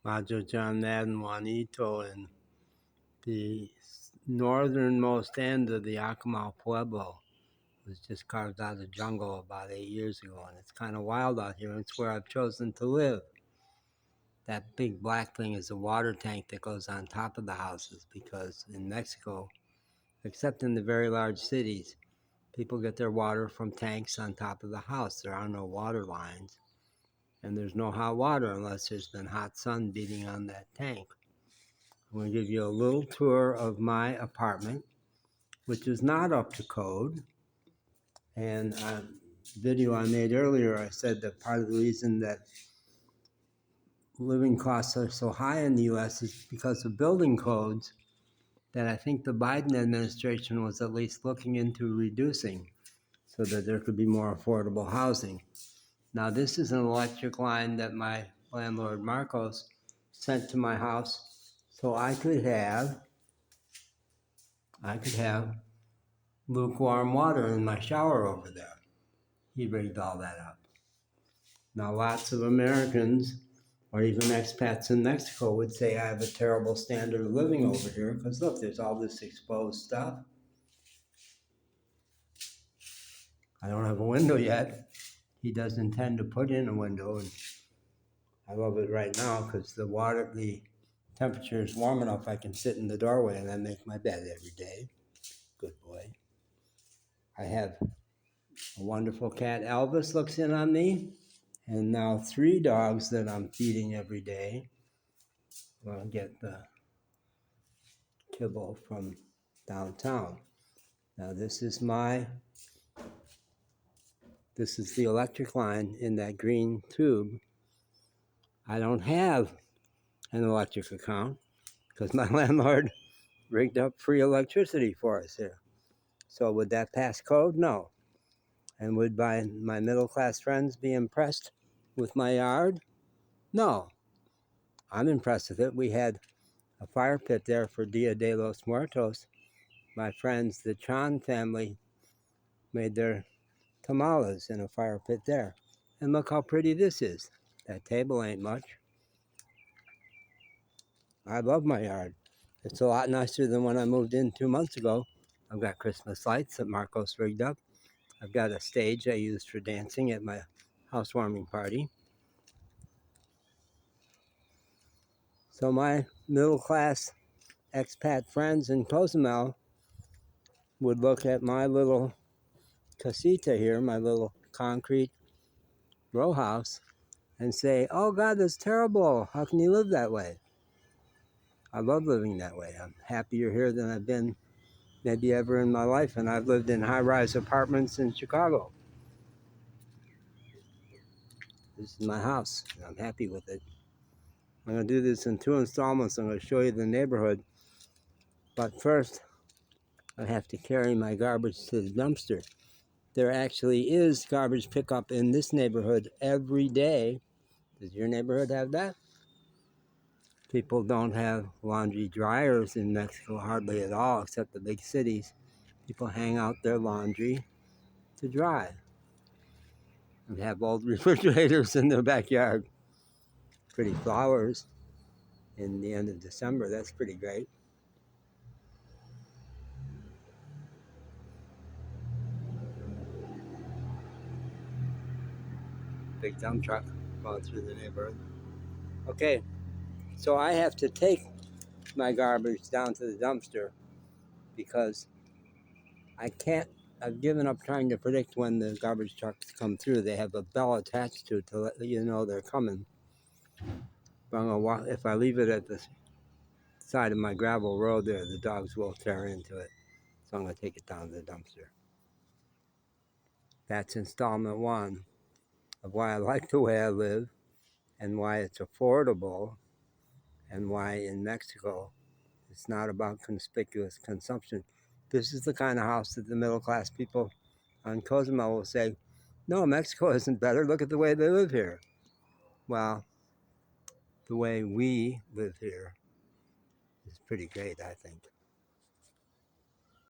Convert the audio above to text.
Majo John Madden Juanito in the northernmost end of the Akumal Pueblo. It was just carved out of the jungle about 8 years ago, and it's kind of wild out here. It's where I've chosen to live. That big black thing is a water tank that goes on top of the houses because in Mexico, except in the very large cities, people get their water from tanks on top of the house. There are no water lines, and there's no hot water unless there's been hot sun beating on that tank. I'm going to give you a little tour of my apartment, which is not up to code. And video I made earlier, I said that part of the reason that living costs are so high in the U.S. is because of building codes that I think the Biden administration was at least looking into reducing so that there could be more affordable housing. Now, this is an electric line that my landlord, Marcos, sent to my house so I could have lukewarm water in my shower over there. He rigged all that up. Now, lots of Americans or even expats in Mexico would say I have a terrible standard of living over here because look, there's all this exposed stuff. I don't have a window yet. He does intend to put in a window, and I love it right now because the temperature is warm enough I can sit in the doorway and I make my bed every day. Good boy. I have a wonderful cat. Elvis looks in on me. And now 3 dogs that I'm feeding every day. I'll get the kibble from downtown. Now this is the electric line in that green tube. I don't have an electric account because my landlord rigged up free electricity for us here. So would that pass code? No. And would my middle class friends be impressed with my yard? No. I'm impressed with it. We had a fire pit there for Dia de los Muertos. My friends, the Chan family, made their tamales in a fire pit there. And look how pretty this is. That table ain't much. I love my yard. It's a lot nicer than when I moved in 2 months ago. I've got Christmas lights that Marcos rigged up. I've got a stage I used for dancing at my housewarming party. So my middle-class expat friends in Cozumel would look at my little casita here, my little concrete row house, and say, oh God, that's terrible. How can you live that way? I love living that way. I'm happier here than I've been maybe ever in my life, and I've lived in high-rise apartments in Chicago. This is my house, and I'm happy with it. I'm going to do this in 2 installments. I'm going to show you the neighborhood. But first, I have to carry my garbage to the dumpster. There actually is garbage pickup in this neighborhood every day. Does your neighborhood have that? People don't have laundry dryers in Mexico hardly at all, except the big cities. People hang out their laundry to dry and have old refrigerators in their backyard. Pretty flowers in the end of December. That's pretty great. Big dump truck going through the neighborhood. Okay, so I have to take my garbage down to the dumpster because I've given up trying to predict when the garbage trucks come through. They have a bell attached to it to let you know they're coming. But if I leave it at the side of my gravel road there, the dogs will tear into it. So I'm going to take it down to the dumpster. That's installment 1 of why I like the way I live and why it's affordable and why in Mexico it's not about conspicuous consumption. This is the kind of house that the middle-class people on Cozumel will say, no, Mexico isn't better. Look at the way they live here. Well, the way we live here is pretty great, I think.